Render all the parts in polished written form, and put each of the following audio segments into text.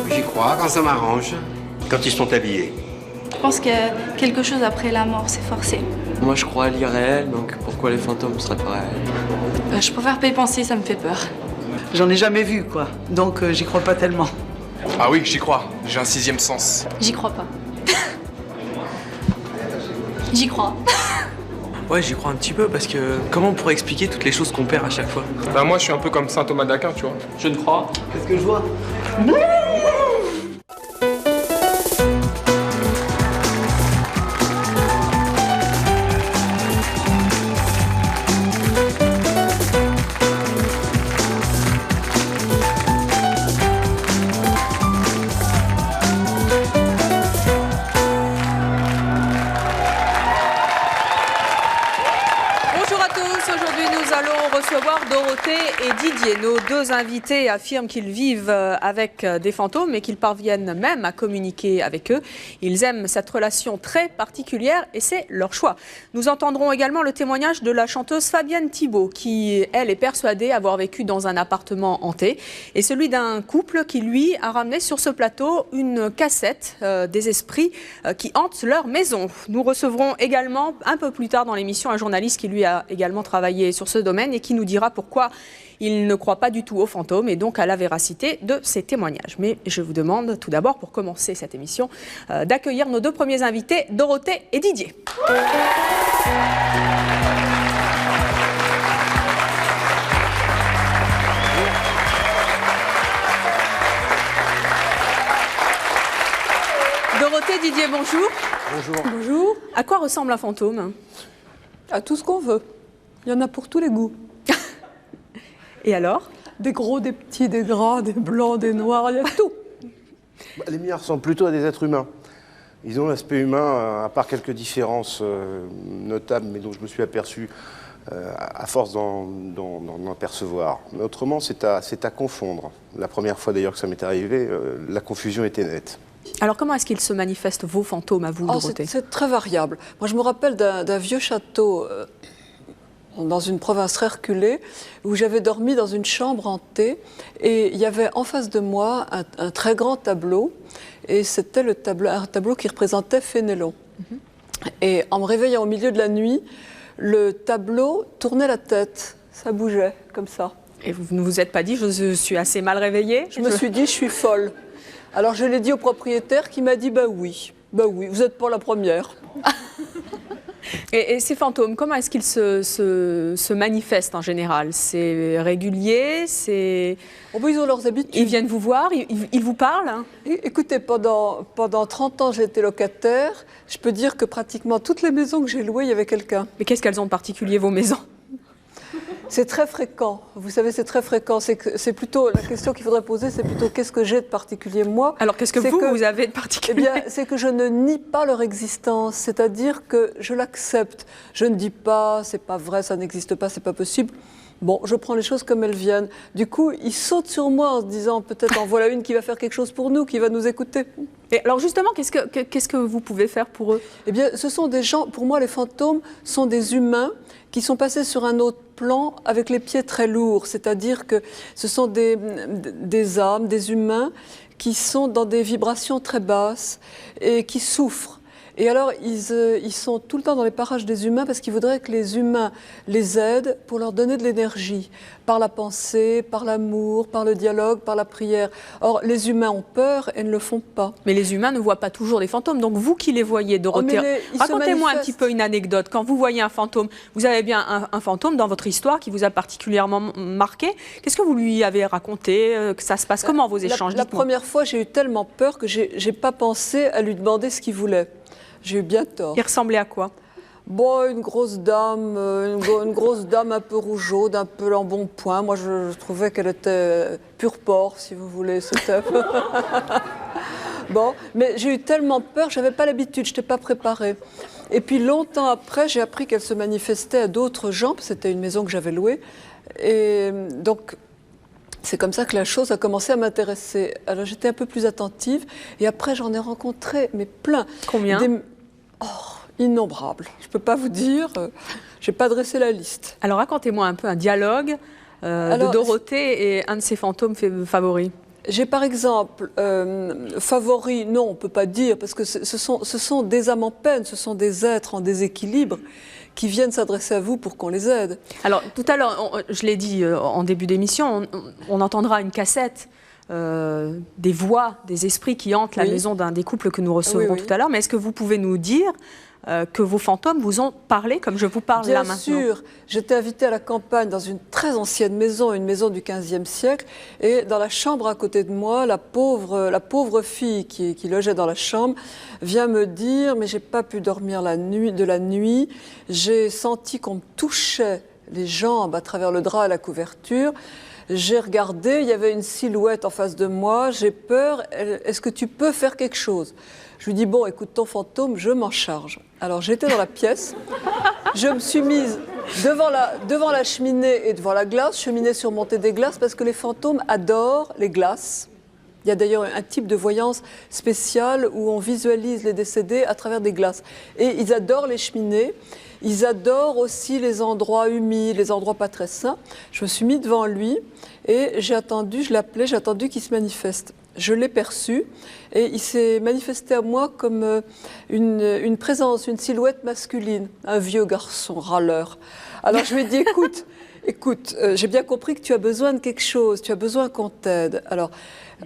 J'y crois quand ça m'arrange. Quand ils sont habillés. Je pense qu'il y a quelque chose après la mort, c'est forcé. Moi je crois à l'irréel, donc pourquoi les fantômes seraient pas réels? Je préfère pas y penser, ça me fait peur. J'en ai jamais vu, quoi. Donc j'y crois pas tellement. Ah oui, j'y crois. J'ai un sixième sens. J'y crois pas. J'y crois. Ouais, j'y crois un petit peu parce que comment on pourrait expliquer toutes les choses qu'on perd à chaque fois? Bah moi, je suis un peu comme saint Thomas d'Aquin, tu vois. Je ne crois. Qu'est-ce que je vois? Dorothée et Didier, nos deux invités, affirment qu'ils vivent avec des fantômes et qu'ils parviennent même à communiquer avec eux. Ils aiment cette relation très particulière et c'est leur choix. Nous entendrons également le témoignage de la chanteuse Fabienne Thibault qui, elle, est persuadée avoir vécu dans un appartement hanté et celui d'un couple qui, lui, a ramené sur ce plateau une cassette des esprits qui hantent leur maison. Nous recevrons également, un peu plus tard dans l'émission, un journaliste qui, lui, a également travaillé sur ce domaine et qui nous dira pourquoi il ne croit pas du tout aux fantômes et donc à la véracité de ces témoignages. Mais je vous demande tout d'abord, pour commencer cette émission, d'accueillir nos deux premiers invités, Dorothée et Didier. Dorothée, Didier, bonjour. Bonjour. Bonjour. À quoi ressemble un fantôme? À tout ce qu'on veut. Il y en a pour tous les goûts. Et alors? Des gros, des petits, des gras, des blancs, des noirs, il y a tout. Les miens ressemblent plutôt à des êtres humains. Ils ont l'aspect humain, à part quelques différences notables, mais dont je me suis aperçu à force d'en apercevoir. Mais autrement, c'est à confondre. La première fois d'ailleurs que ça m'est arrivé, la confusion était nette. Alors comment est-ce qu'ils se manifestent, vos fantômes, à vous, Dorothée? C'est très variable. Moi, je me rappelle d'un vieux château dans une province très reculée, où j'avais dormi dans une chambre hantée, et il y avait en face de moi un très grand tableau, et c'était un tableau qui représentait Fénélon. Et en me réveillant au milieu de la nuit, le tableau tournait la tête, ça bougeait comme ça. Et vous ne vous êtes pas dit, je suis assez mal réveillée? Je me suis dit, je suis folle. Alors je l'ai dit au propriétaire qui m'a dit, bah oui, vous n'êtes pas la première. Et ces fantômes, comment est-ce qu'ils se manifestent en général? C'est régulier? Ils ont leurs habitudes. Ils viennent vous voir? Ils vous parlent, hein? Écoutez, pendant 30 ans, j'ai été locataire. Je peux dire que pratiquement toutes les maisons que j'ai louées, il y avait quelqu'un. Mais qu'est-ce qu'elles ont de particulier, vos maisons? C'est très fréquent. Vous savez, c'est très fréquent. C'est plutôt la question qu'il faudrait poser, c'est plutôt qu'est-ce que j'ai de particulier moi. Alors qu'est-ce que vous avez de particulier? Eh bien, c'est que je ne nie pas leur existence. C'est-à-dire que je l'accepte. Je ne dis pas, c'est pas vrai, ça n'existe pas, c'est pas possible. Bon, je prends les choses comme elles viennent. Du coup, ils sautent sur moi en se disant peut-être en voilà une qui va faire quelque chose pour nous, qui va nous écouter. Et alors justement, qu'est-ce que vous pouvez faire pour eux? Eh bien, ce sont des gens, pour moi les fantômes sont des humains qui sont passés sur un autre plan avec les pieds très lourds. C'est-à-dire que ce sont des âmes, des humains qui sont dans des vibrations très basses et qui souffrent. Et alors, ils sont tout le temps dans les parages des humains parce qu'ils voudraient que les humains les aident pour leur donner de l'énergie, par la pensée, par l'amour, par le dialogue, par la prière. Or, les humains ont peur et ne le font pas. Mais les humains ne voient pas toujours des fantômes. Donc, vous qui les voyez, Dorothée, racontez-moi un petit peu une anecdote. Quand vous voyez un fantôme, vous avez bien un fantôme dans votre histoire qui vous a particulièrement marqué. Qu'est-ce que vous lui avez raconté? Que ça se passe comment, vos échanges? La première fois, j'ai eu tellement peur que j'ai pas pensé à lui demander ce qu'il voulait. J'ai eu bien tort. Il ressemblait à quoi? Bon, une grosse dame un peu rougeaude, un peu embonpoint. Moi, je trouvais qu'elle était pur porc, si vous voulez. C'était... Bon, mais j'ai eu tellement peur, j'avais pas l'habitude, je n'étais pas préparée. Et puis longtemps après, j'ai appris qu'elle se manifestait à d'autres gens, c'était une maison que j'avais louée. Et donc, c'est comme ça que la chose a commencé à m'intéresser. Alors j'étais un peu plus attentive et après j'en ai rencontré, mais plein. Combien? Innombrables. Je ne peux pas vous dire, je n'ai pas dressé la liste. Alors racontez-moi un peu un dialogue de Dorothée et un de ses favoris. J'ai par exemple favoris, non, on ne peut pas dire, parce que ce sont des âmes en peine, ce sont des êtres en déséquilibre qui viennent s'adresser à vous pour qu'on les aide. Alors, tout à l'heure, je l'ai dit en début d'émission, on entendra une cassette des voix, des esprits qui hantent la maison d'un des couples que nous recevrons tout à l'heure. Mais est-ce que vous pouvez nous dire que vos fantômes vous ont parlé comme je vous parle là maintenant? Bien sûr, j'étais invitée à la campagne dans une très ancienne maison, une maison du XVe siècle, et dans la chambre à côté de moi, la pauvre fille qui logeait dans la chambre vient me dire « mais j'ai pas pu dormir la nuit, j'ai senti qu'on me touchait les jambes à travers le drap et la couverture, j'ai regardé, il y avait une silhouette en face de moi, j'ai peur, est-ce que tu peux faire quelque chose ?» Je lui dis, bon, écoute, ton fantôme, je m'en charge. Alors j'étais dans la pièce, je me suis mise devant la cheminée et devant la glace, cheminée surmontée des glaces, parce que les fantômes adorent les glaces. Il y a d'ailleurs un type de voyance spéciale où on visualise les décédés à travers des glaces. Et ils adorent les cheminées, ils adorent aussi les endroits humides, les endroits pas très sains. Je me suis mise devant lui et j'ai attendu, je l'appelais, j'ai attendu qu'il se manifeste. Je l'ai perçu et il s'est manifesté à moi comme une présence, une silhouette masculine, un vieux garçon râleur. Alors je lui ai dit, écoute, j'ai bien compris que tu as besoin de quelque chose, tu as besoin qu'on t'aide. Alors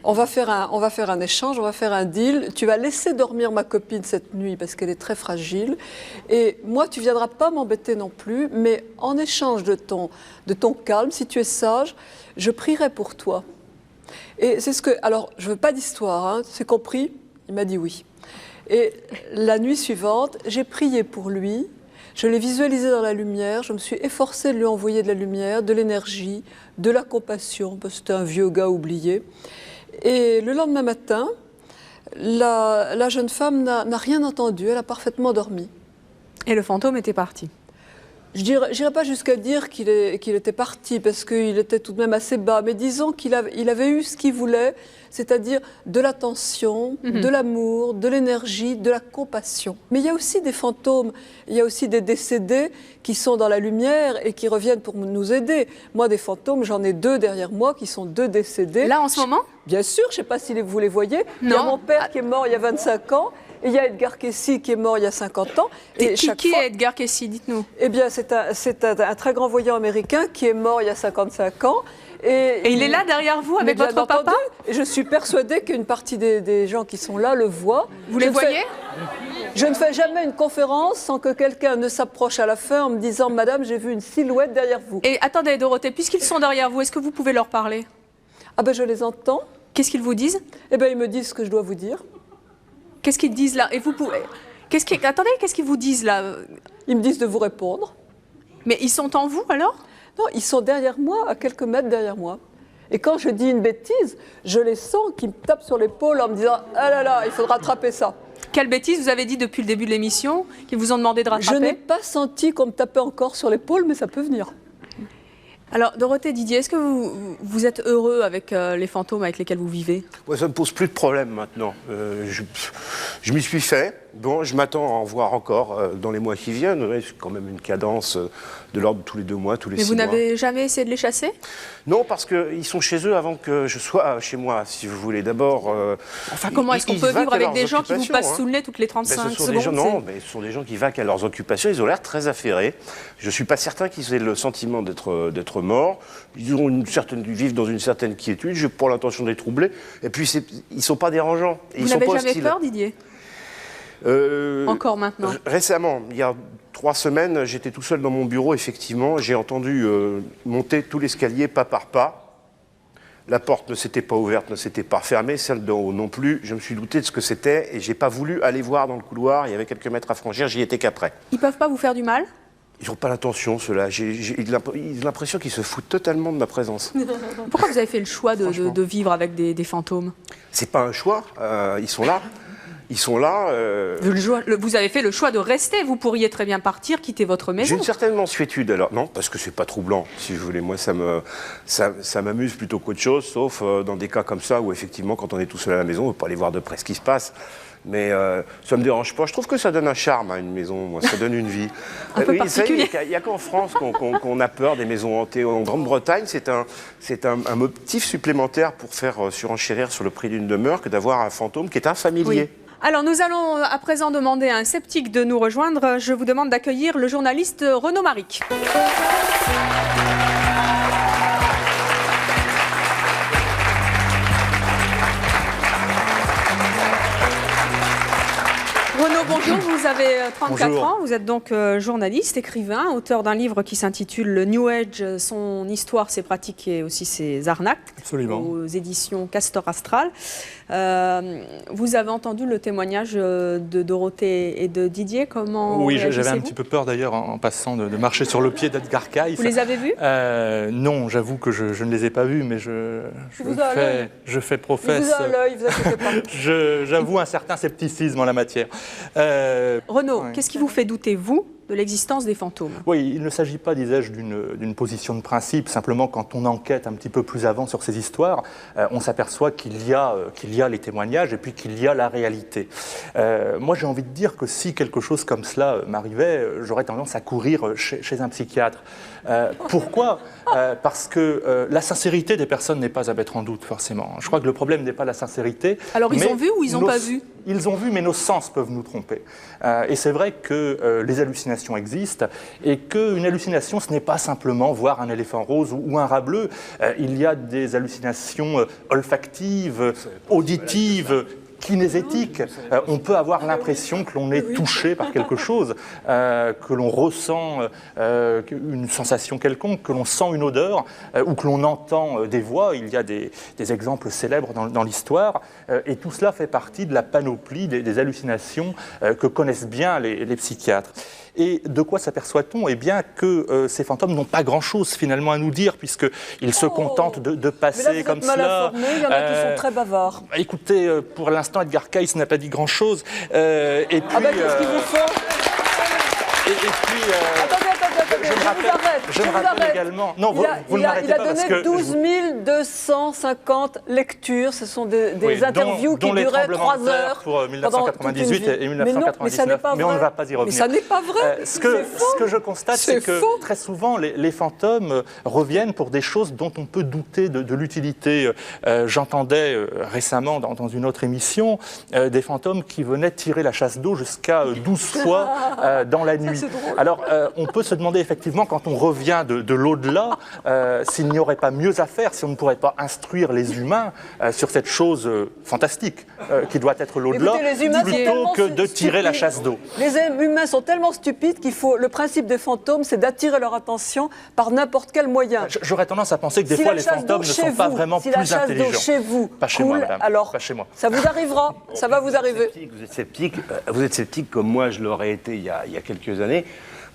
on va faire un échange, on va faire un deal. Tu vas laisser dormir ma copine cette nuit parce qu'elle est très fragile. Et moi, tu ne viendras pas m'embêter non plus, mais en échange de ton calme, si tu es sage, je prierai pour toi. Et c'est ce que... Alors, je ne veux pas d'histoire, hein, c'est compris? Il m'a dit oui. Et la nuit suivante, j'ai prié pour lui, je l'ai visualisé dans la lumière, je me suis efforcée de lui envoyer de la lumière, de l'énergie, de la compassion, parce que c'était un vieux gars oublié. Et le lendemain matin, la jeune femme n'a rien entendu, elle a parfaitement dormi. Et le fantôme était parti? Je n'irai pas jusqu'à dire qu'il était parti, parce qu'il était tout de même assez bas, mais disons qu'il avait eu ce qu'il voulait, c'est-à-dire de l'attention, de l'amour, de l'énergie, de la compassion. Mais il y a aussi des fantômes, il y a aussi des décédés qui sont dans la lumière et qui reviennent pour nous aider. Moi, des fantômes, j'en ai 2 derrière moi qui sont 2 décédés. Là, en ce moment? Bien sûr, je ne sais pas si vous les voyez. Non. Il y a mon père qui est mort il y a 25 ans. Et il y a Edgar Cayce qui est mort il y a 50 ans. Et qui est Edgar Cayce, dites-nous? Eh bien, c'est un très grand voyant américain qui est mort il y a 55 ans. Et il est là derrière vous avec votre papa? Et je suis persuadée qu'une partie des gens qui sont là le voient. Vous les voyez? Je ne fais jamais une conférence sans que quelqu'un ne s'approche à la fin en me disant « Madame, j'ai vu une silhouette derrière vous ». Et attendez, Dorothée, puisqu'ils sont derrière vous, est-ce que vous pouvez leur parler? Ah ben, je les entends. Qu'est-ce qu'ils vous disent? Eh bien, ils me disent ce que je dois vous dire. Qu'est-ce qu'ils disent là? Et vous pouvez... Attendez, qu'est-ce qu'ils vous disent là? Ils me disent de vous répondre. Mais ils sont en vous alors? Non, ils sont derrière moi, à quelques mètres derrière moi. Et quand je dis une bêtise, je les sens qui me tapent sur l'épaule en me disant « Ah là là, il faudra rattraper ça ». Quelle bêtise vous avez dit depuis le début de l'émission qu'ils vous ont demandé de rattraper? Je n'ai pas senti qu'on me tapait encore sur l'épaule, mais ça peut venir. Alors, Dorothée, Didier, est-ce que vous êtes heureux avec les fantômes avec lesquels vous vivez? Ouais, ça ne me pose plus de problème maintenant. Je m'y suis fait. Bon, je m'attends à en voir encore dans les mois qui viennent. Ouais, c'est quand même une cadence de l'ordre de tous les 2 mois, tous les 6 mois. Mais vous n'avez jamais essayé de les chasser? Non, parce qu'ils sont chez eux avant que je sois chez moi, si vous voulez. D'abord... Enfin, comment est-ce qu'on peut vivre avec des gens qui vous passent sous le nez toutes les 35 secondes? Non, mais ce sont des gens qui vaquent à leurs occupations. Ils ont l'air très affairés. Je ne suis pas certain qu'ils aient le sentiment d'être morts. Ils vivent dans une certaine quiétude. Je n'ai pas l'intention de les troubler. Et puis, ils ne sont pas dérangeants. Vous n'avez jamais peur, Didier? Encore maintenant? Récemment, il y a 3 semaines, j'étais tout seul dans mon bureau, effectivement. J'ai entendu monter tout l'escalier pas par pas. La porte ne s'était pas ouverte, ne s'était pas fermée, celle d'en haut non plus. Je me suis douté de ce que c'était et je n'ai pas voulu aller voir dans le couloir. Il y avait quelques mètres à franchir, j'y étais qu'après. Ils ne peuvent pas vous faire du mal? Ils n'ont pas l'intention, ceux-là. J'ai l'impression qu'ils se foutent totalement de ma présence. Pourquoi vous avez fait le choix de vivre avec des fantômes? C'est pas un choix, ils sont là. Ils sont là. Vous avez fait le choix de rester. Vous pourriez très bien partir, quitter votre maison. J'ai une certaine mansuétude. Alors non, parce que c'est pas troublant, si vous voulez. Moi, ça m'amuse plutôt qu'autre chose, sauf dans des cas comme ça où effectivement, quand on est tout seul à la maison, on ne peut pas aller voir de près ce qui se passe. Mais ça me dérange pas. Je trouve que ça donne un charme à une maison, moi. Ça donne une vie. Un peu particulier. Il n'y a qu'en France qu'on a peur des maisons hantées. En Grande-Bretagne, c'est un motif supplémentaire pour faire surenchérir sur le prix d'une demeure que d'avoir un fantôme qui est un familier. Oui. Alors nous allons à présent demander à un sceptique de nous rejoindre. Je vous demande d'accueillir le journaliste Renaud Maric. Renaud, bonjour, vous avez 34 ans, vous êtes donc journaliste, écrivain, auteur d'un livre qui s'intitule Le New Age, son histoire, ses pratiques et aussi ses arnaques. Absolument. Aux éditions Castor Astral. Vous avez entendu le témoignage de Dorothée et de Didier, comment Oui, j'avais un réagissez-vous petit peu peur d'ailleurs en passant de marcher sur le pied d'Edgar Cayce. Vous les avez vus Non, j'avoue que je ne les ai pas vus, mais je fais professe. Vous avez l'œil, vous inquiétez pas. J'avoue un certain scepticisme en la matière. Renaud, ouais. qu'est-ce qui vous fait douter, vous, de l'existence des fantômes? Oui, il ne s'agit pas, disais-je, d'une position de principe. Simplement, quand on enquête un petit peu plus avant sur ces histoires, on s'aperçoit qu'il y a les témoignages et puis qu'il y a la réalité. Moi, j'ai envie de dire que si quelque chose comme cela m'arrivait, j'aurais tendance à courir chez un psychiatre. Pourquoi Parce que la sincérité des personnes n'est pas à mettre en doute, forcément. Je crois que le problème n'est pas la sincérité. Alors, ils ont vu ou ils n'ont pas vu? Ils ont vu, mais nos sens peuvent nous tromper. Et c'est vrai que les hallucinations existent et qu'une hallucination, ce n'est pas simplement voir un éléphant rose ou un rat bleu. Il y a des hallucinations olfactives, auditives, kinesthétique. On peut avoir l'impression que l'on est touché par quelque chose, que l'on ressent une sensation quelconque, que l'on sent une odeur ou que l'on entend des voix. Il y a des exemples célèbres dans l'histoire et tout cela fait partie de la panoplie des hallucinations que connaissent bien les psychiatres. Et de quoi s'aperçoit-on? Eh bien que ces fantômes n'ont pas grand-chose finalement à nous dire, puisqu'ils se contentent de passer mais là, comme mal cela. Informé, il y en a qui sont très bavards. Écoutez, pour l'instant, Edgar Cayce n'a pas dit grand-chose. Et puis, qu'est-ce qu'il vous faut? Attendez, je vous arrête. Également. Non, vous ne m'arrêtez pas parce que... Il a donné 12 250 lectures. Ce sont des interviews qui duraient 3 heures. Pour 1998 et 1999. Mais on ne va pas y revenir. Mais ça n'est pas vrai. Ce que je constate, c'est que très souvent, les fantômes reviennent pour des choses dont on peut douter de l'utilité. J'entendais récemment dans une autre émission des fantômes qui venaient tirer la chasse d'eau jusqu'à 12 fois dans la nuit. Alors, on peut se demander effectivement, quand on revient de l'au-delà, s'il n'y aurait pas mieux à faire, si on ne pourrait pas instruire les humains sur cette chose fantastique qui doit être l'au-delà, plutôt que de tirer la chasse d'eau. Les humains sont tellement stupides le principe des fantômes, c'est d'attirer leur attention par n'importe quel moyen. J'aurais tendance à penser que des fois, les fantômes ne sont pas vraiment plus intelligents. Si la chasse d'eau chez vous pas chez moi, madame. Alors, pas chez moi. Ça vous arrivera, ça va vous arriver. Vous êtes sceptique comme moi je l'aurais été il y a quelques années,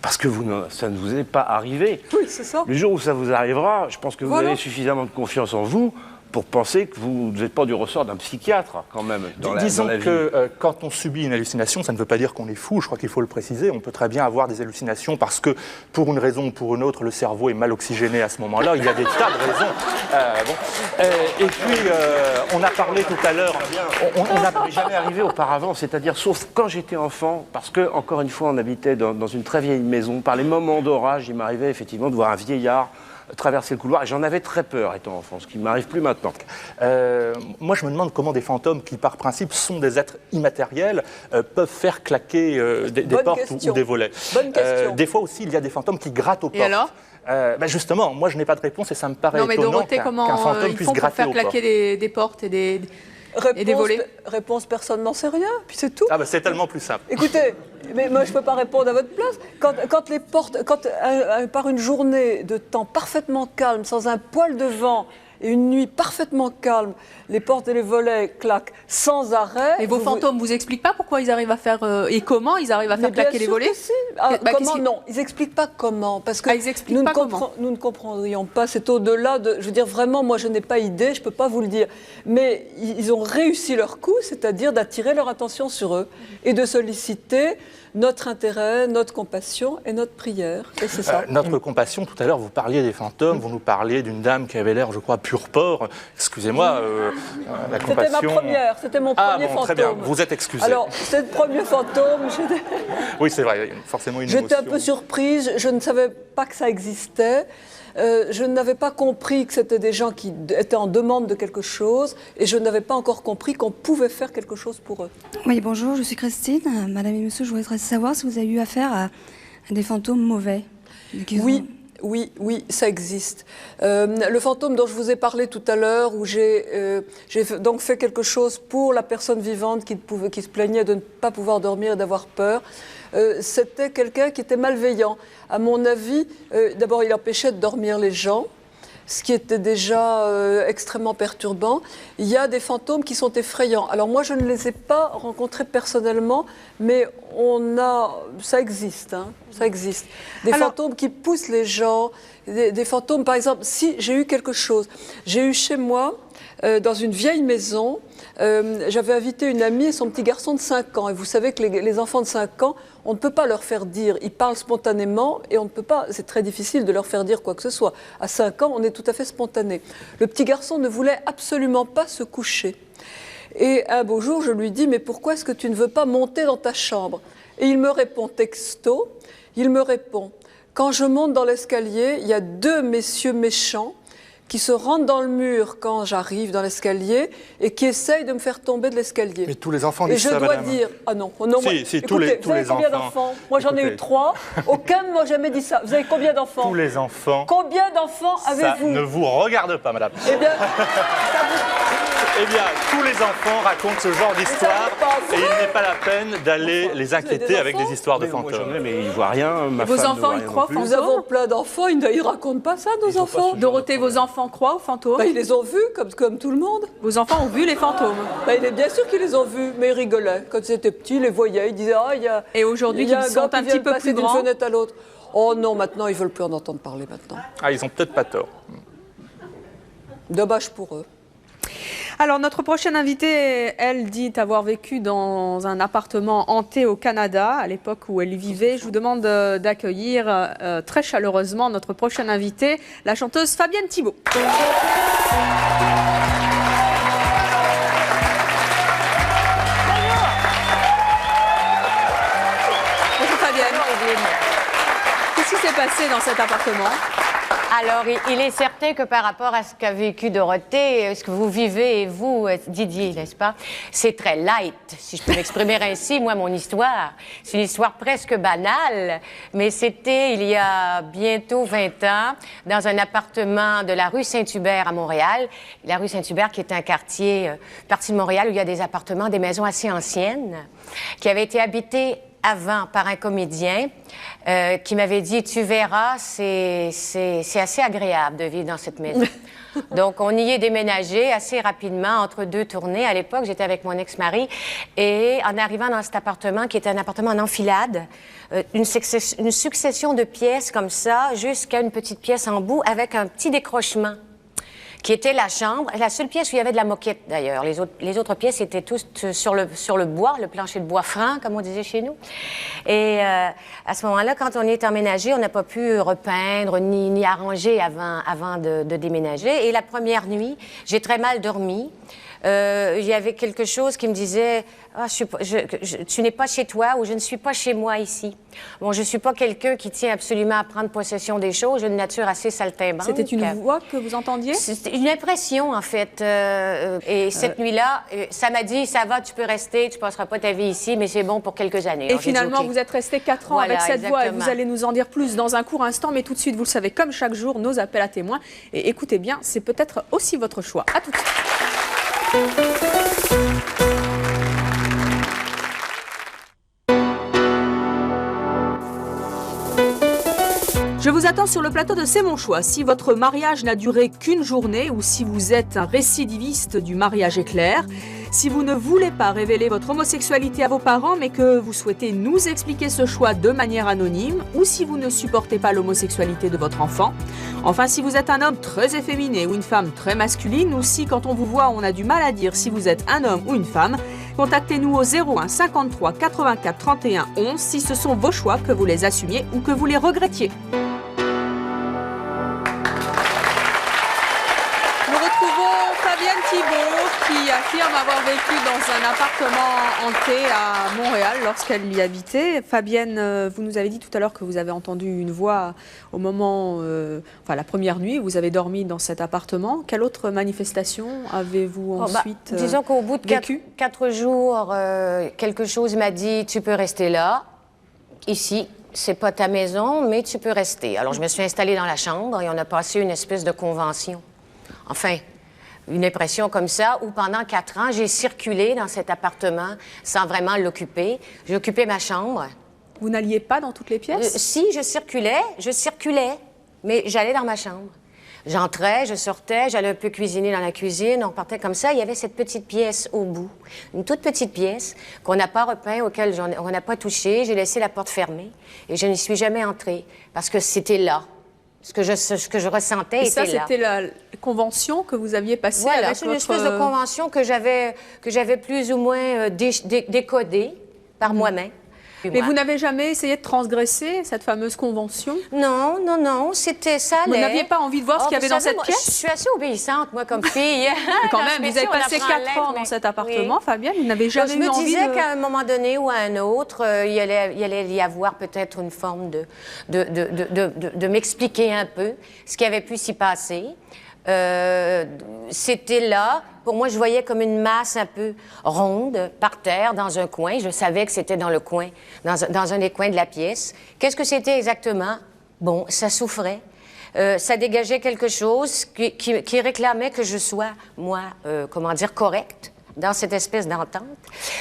parce que ça ne vous est pas arrivé. Oui, c'est ça. Le jour où ça vous arrivera, je pense que vous avez suffisamment de confiance en vous pour penser que vous n'êtes pas du ressort d'un psychiatre, quand même, Disons dans la vie. que quand on subit une hallucination, ça ne veut pas dire qu'on est fou, je crois qu'il faut le préciser. On peut très bien avoir des hallucinations parce que, pour une raison ou pour une autre, le cerveau est mal oxygéné à ce moment-là. Il y a des tas de raisons. Et puis, on a parlé tout à l'heure... Ça m'est jamais arrivé auparavant, c'est-à-dire, sauf quand j'étais enfant, parce que, encore une fois, on habitait dans une très vieille maison. Par les moments d'orage, il m'arrivait effectivement de voir un vieillard traverser le couloir, et j'en avais très peur étant enfant, ce qui ne m'arrive plus maintenant. Moi, je me demande comment des fantômes, qui par principe sont des êtres immatériels, peuvent faire claquer des portes ou des volets. Bonne question. Des fois aussi, il y a des fantômes qui grattent aux portes. Et alors justement, moi je n'ai pas de réponse et ça me paraît Non, mais étonnant Dorothée, qu'un comment fantôme ils puisse font pour gratter faire aux portes. claquer des portes et des volets? Réponse, personne n'en sait rien, puis c'est tout. C'est tellement plus simple. Écoutez, mais moi je ne peux pas répondre à votre place. Quand les portes, par une journée de temps parfaitement calme, sans un poil de vent, et une nuit parfaitement calme, les portes et les volets claquent sans arrêt. Et vos fantômes vous expliquent pas pourquoi ils arrivent à faire et comment ils arrivent à faire claquer les volets? Si. Comment non? Ils n'expliquent pas comment, parce que nous ne comprendrions pas. C'est au-delà de. Je veux dire vraiment, moi je n'ai pas idée, je peux pas vous le dire. Mais ils ont réussi leur coup, c'est-à-dire d'attirer leur attention sur eux et de solliciter notre intérêt, notre compassion et notre prière. Et c'est ça. Notre compassion, tout à l'heure, vous parliez des fantômes, vous nous parliez d'une dame qui avait l'air, je crois, pur porc. Excusez-moi, la compassion... C'était mon premier fantôme. Très bien, vous êtes excusé. Alors, c'est le premier fantôme. Oui, c'est vrai, forcément une J'étais émotion. un peu surprise, je ne savais pas que ça existait. Je n'avais pas compris que c'était des gens qui étaient en demande de quelque chose et je n'avais pas encore compris qu'on pouvait faire quelque chose pour eux. Oui, bonjour, je suis Christine. Madame et monsieur, je voudrais savoir si vous avez eu affaire à des fantômes mauvais. Oui, ça existe. Le fantôme dont je vous ai parlé tout à l'heure, où j'ai donc fait quelque chose pour la personne vivante qui se plaignait de ne pas pouvoir dormir et d'avoir peur, c'était quelqu'un qui était malveillant. À mon avis, d'abord, il empêchait de dormir les gens, ce qui était déjà extrêmement perturbant. Il y a des fantômes qui sont effrayants. Alors moi, je ne les ai pas rencontrés personnellement, mais ça existe. Ça existe. Des fantômes qui poussent les gens, des fantômes, par exemple, si j'ai eu quelque chose. J'ai eu chez moi, dans une vieille maison, j'avais invité une amie et son petit garçon de 5 ans. Et vous savez que les enfants de 5 ans, on ne peut pas leur faire dire, ils parlent spontanément et on ne peut pas, c'est très difficile de leur faire dire quoi que ce soit. À 5 ans, on est tout à fait spontané. Le petit garçon ne voulait absolument pas se coucher. Et un beau jour, je lui dis, mais pourquoi est-ce que tu ne veux pas monter dans ta chambre? Et il me répond texto, il me répond, quand je monte dans l'escalier, il y a 2 messieurs méchants qui se rentrent dans le mur quand j'arrive dans l'escalier et qui essayent de me faire tomber de l'escalier. Mais tous les enfants disent ça, madame. Et je dois dire... Ah non, non si, écoutez, tous les combien enfants. d'enfants? Moi, j'en ai eu 3. Aucun ne m'a jamais dit ça. Vous avez combien d'enfants? Tous les enfants. Combien d'enfants avez-vous? Ça ne vous regarde pas, madame. Eh bien, tous les enfants racontent ce genre d'histoire et il n'est pas la peine d'aller les inquiéter avec des histoires de fantômes. Mais ils voient rien. Vos enfants, ils croient aux fantômes? Nous avons plein d'enfants, ils ne racontent pas ça, nos enfants. Dorothée, vos enfants croient aux fantômes? Ils les ont vus, comme tout le monde. Vos enfants ont vu les fantômes? Bien sûr qu'ils les ont vus, mais ils rigolaient. Quand ils étaient petits, ils les voyaient, ils disaient « Ah, il y a... » Et aujourd'hui, qu'ils sont un petit peu plus d'une grands? fenêtre à l'autre. Oh non, maintenant, ils ne veulent plus en entendre parler maintenant. Ah, ils ont peut-être pas tort. Dommage pour eux. Alors, notre prochaine invitée, elle dit avoir vécu dans un appartement hanté au Canada, à l'époque où elle y vivait. Je vous demande d'accueillir très chaleureusement notre prochaine invitée, la chanteuse Fabienne Thibault. Bonjour Fabienne. Qu'est-ce qui s'est passé dans cet appartement? Alors, il est certain que par rapport à ce qu'a vécu Dorothée, ce que vous vivez, et vous, Didier, n'est-ce pas, c'est très light, si je peux m'exprimer ainsi. Moi, mon histoire, c'est une histoire presque banale, mais c'était il y a bientôt 20 ans, dans un appartement de la rue Saint-Hubert à Montréal. La rue Saint-Hubert, qui est un quartier, partie de Montréal, où il y a des appartements, des maisons assez anciennes, qui avaient été habitées avant par un comédien qui m'avait dit « Tu verras, c'est assez agréable de vivre dans cette maison. » Donc, on y est déménagé assez rapidement, entre 2 tournées. À l'époque, j'étais avec mon ex-mari. Et en arrivant dans cet appartement, qui était un appartement en enfilade, une succession de pièces comme ça, jusqu'à une petite pièce en bout, avec un petit décrochement, qui était la chambre, la seule pièce où il y avait de la moquette d'ailleurs. Les autres pièces étaient toutes sur le bois, le plancher de bois franc, comme on disait chez nous. Et à ce moment-là, quand on est emménagé, on n'a pas pu repeindre ni arranger avant de déménager. Et la première nuit, j'ai très mal dormi. Il y avait quelque chose qui me disait « tu n'es pas chez toi » ou « je ne suis pas chez moi ici ». Bon, je ne suis pas quelqu'un qui tient absolument à prendre possession des choses. J'ai une nature assez saltimbanque. C'était une voix que vous entendiez? C'était une impression, en fait. Et cette nuit-là, ça m'a dit « ça va, tu peux rester, tu ne passeras pas ta vie ici, mais c'est bon pour quelques années ». Et finalement, vous êtes resté 4 ans avec cette voix. Et vous allez nous en dire plus dans un court instant. Mais tout de suite, vous le savez, comme chaque jour, nos appels à témoins. Et écoutez bien, c'est peut-être aussi votre choix. À tout de suite. Je vous attends sur le plateau de C'est mon choix. Si votre mariage n'a duré qu'une journée ou si vous êtes un récidiviste du mariage éclair, si vous ne voulez pas révéler votre homosexualité à vos parents mais que vous souhaitez nous expliquer ce choix de manière anonyme ou si vous ne supportez pas l'homosexualité de votre enfant, enfin si vous êtes un homme très efféminé ou une femme très masculine ou si quand on vous voit on a du mal à dire si vous êtes un homme ou une femme, contactez-nous au 01 53 84 31 11 si ce sont vos choix, que vous les assumiez ou que vous les regrettiez. Fabienne Thibault qui affirme avoir vécu dans un appartement hanté à Montréal lorsqu'elle y habitait. Fabienne, vous nous avez dit tout à l'heure que vous avez entendu une voix au moment, la première nuit où vous avez dormi dans cet appartement. Quelle autre manifestation avez-vous ensuite disons qu'au bout de 4 jours, quelque chose m'a dit « tu peux rester là, ici ». C'est pas ta maison, mais tu peux rester. Alors, je me suis installée dans la chambre et on a passé une espèce de convention. Enfin, une impression comme ça, où pendant 4 ans, j'ai circulé dans cet appartement sans vraiment l'occuper. J'ai occupé ma chambre. Vous n'alliez pas dans toutes les pièces? Si, je circulais, mais j'allais dans ma chambre. J'entrais, je sortais, j'allais un peu cuisiner dans la cuisine, on partait comme ça. Il y avait cette petite pièce au bout, une toute petite pièce qu'on n'a pas repeint, auquel on n'a pas touché. J'ai laissé la porte fermée et je n'y suis jamais entrée parce que c'était là. Ce que je ressentais était là. Et ça, c'était la convention que vous aviez passée avec votre... C'est une espèce de convention que j'avais plus ou moins décodée par moi-même. Mais vous n'avez jamais essayé de transgresser cette fameuse convention? Non, non, non, c'était ça. Vous n'aviez pas envie de voir ce qu'il y avait dans cette pièce? Je suis assez obéissante, moi, comme fille. Mais quand même, vous avez passé 4 ans dans cet appartement, Fabienne, vous n'avez jamais eu envie de... Je me disais qu'à un moment donné ou à un autre, il allait y avoir peut-être une forme de m'expliquer un peu ce qui avait pu s'y passer. C'était là. Pour moi, je voyais comme une masse un peu ronde, par terre, dans un coin. Je savais que c'était dans le coin, dans un des coins de la pièce. Qu'est-ce que c'était exactement? Bon, ça souffrait. Ça dégageait quelque chose qui réclamait que je sois, moi, correcte dans cette espèce d'entente.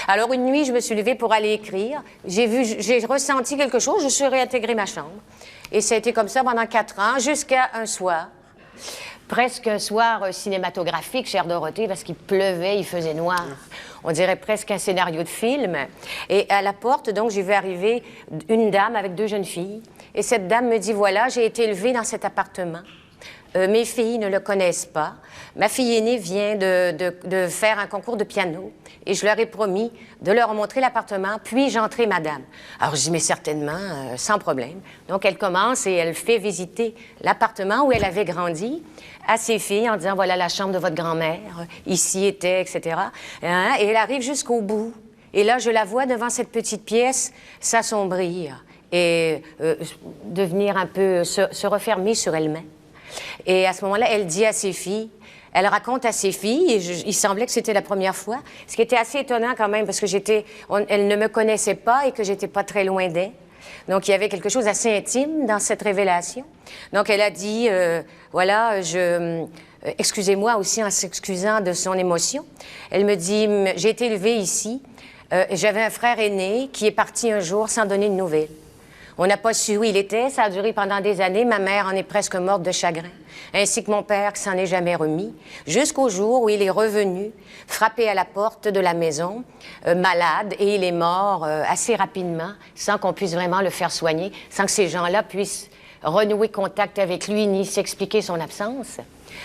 Alors, une nuit, je me suis levée pour aller écrire. J'ai ressenti quelque chose, je suis réintégrée ma chambre. Et ça a été comme ça pendant 4 ans, jusqu'à un soir. Presque un soir cinématographique, chère Dorothée, parce qu'il pleuvait, il faisait noir. On dirait presque un scénario de film. Et à la porte, donc, j'ai vu arriver une dame avec 2 jeunes filles. Et cette dame me dit, voilà, j'ai été élevée dans cet appartement. Mes filles ne le connaissent pas. Ma fille aînée vient de faire un concours de piano et je leur ai promis de leur montrer l'appartement, puis j'entrai madame. Alors je dis, mais certainement, sans problème. Donc elle commence et elle fait visiter l'appartement où elle avait grandi à ses filles en disant, voilà la chambre de votre grand-mère, ici était, etc. Hein? Et elle arrive jusqu'au bout. Et là, je la vois devant cette petite pièce s'assombrir et devenir un peu, se refermer sur elle-même. Et à ce moment-là, elle dit à ses filles, elle raconte à ses filles, et il semblait que c'était la première fois, ce qui était assez étonnant quand même, parce que elle ne me connaissait pas et que j'étais pas très loin d'elle. Donc, il y avait quelque chose d'assez intime dans cette révélation. Donc, elle a dit, voilà, excusez-moi aussi en s'excusant de son émotion. Elle me dit, j'ai été élevée ici, j'avais un frère aîné qui est parti un jour sans donner de nouvelles. On n'a pas su où il était, ça a duré pendant des années. Ma mère en est presque morte de chagrin, ainsi que mon père qui s'en est jamais remis, jusqu'au jour où il est revenu, frappé à la porte de la maison, malade, et il est mort assez rapidement, sans qu'on puisse vraiment le faire soigner, sans que ces gens-là puissent renouer contact avec lui, ni s'expliquer son absence.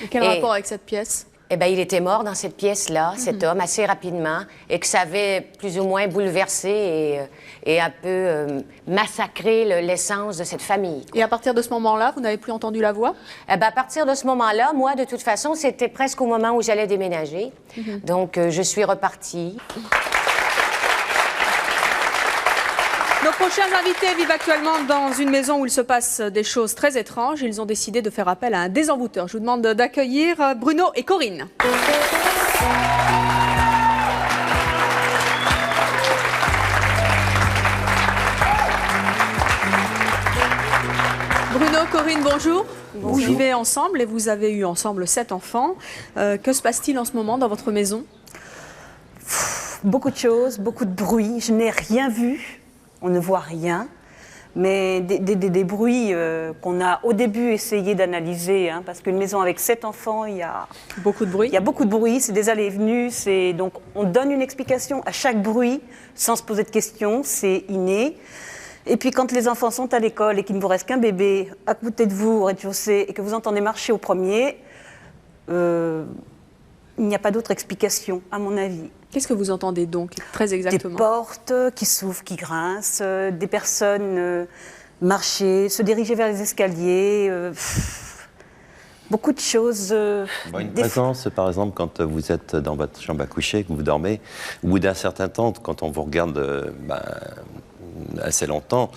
Et quel rapport avec cette pièce? Eh bien, il était mort dans cette pièce-là, cet homme, assez rapidement, et que ça avait plus ou moins bouleversé et un peu massacré l'essence de cette famille. Et à partir de ce moment-là, vous n'avez plus entendu la voix? Eh bien, à partir de ce moment-là, moi, de toute façon, c'était presque au moment où j'allais déménager. Donc, je suis repartie. Nos prochains invités vivent actuellement dans une maison où il se passe des choses très étranges. Ils ont décidé de faire appel à un désenvoûteur. Je vous demande d'accueillir Bruno et Corinne. Bruno, Corinne, bonjour. Bonjour. Vous vivez ensemble et vous avez eu ensemble 7 enfants. Que se passe-t-il en ce moment dans votre maison? Beaucoup de choses, beaucoup de bruit. Je n'ai rien vu. On ne voit rien, mais des bruits qu'on a au début essayé d'analyser, hein, parce qu'une maison avec 7 enfants, il y a beaucoup de bruit. Il y a beaucoup de bruit, c'est des allées et venues, donc on donne une explication à chaque bruit sans se poser de questions, c'est inné. Et puis quand les enfants sont à l'école et qu'il ne vous reste qu'un bébé à côté de vous au rez-de-chaussée et que vous entendez marcher au premier, il n'y a pas d'autre explication, à mon avis. Qu'est-ce que vous entendez donc, très exactement? Des portes qui s'ouvrent, qui grincent, des personnes marcher, se diriger vers les escaliers. beaucoup de choses. Une présence, par exemple, quand vous êtes dans votre chambre à coucher, que vous dormez, au bout d'un certain temps, quand on vous regarde assez longtemps,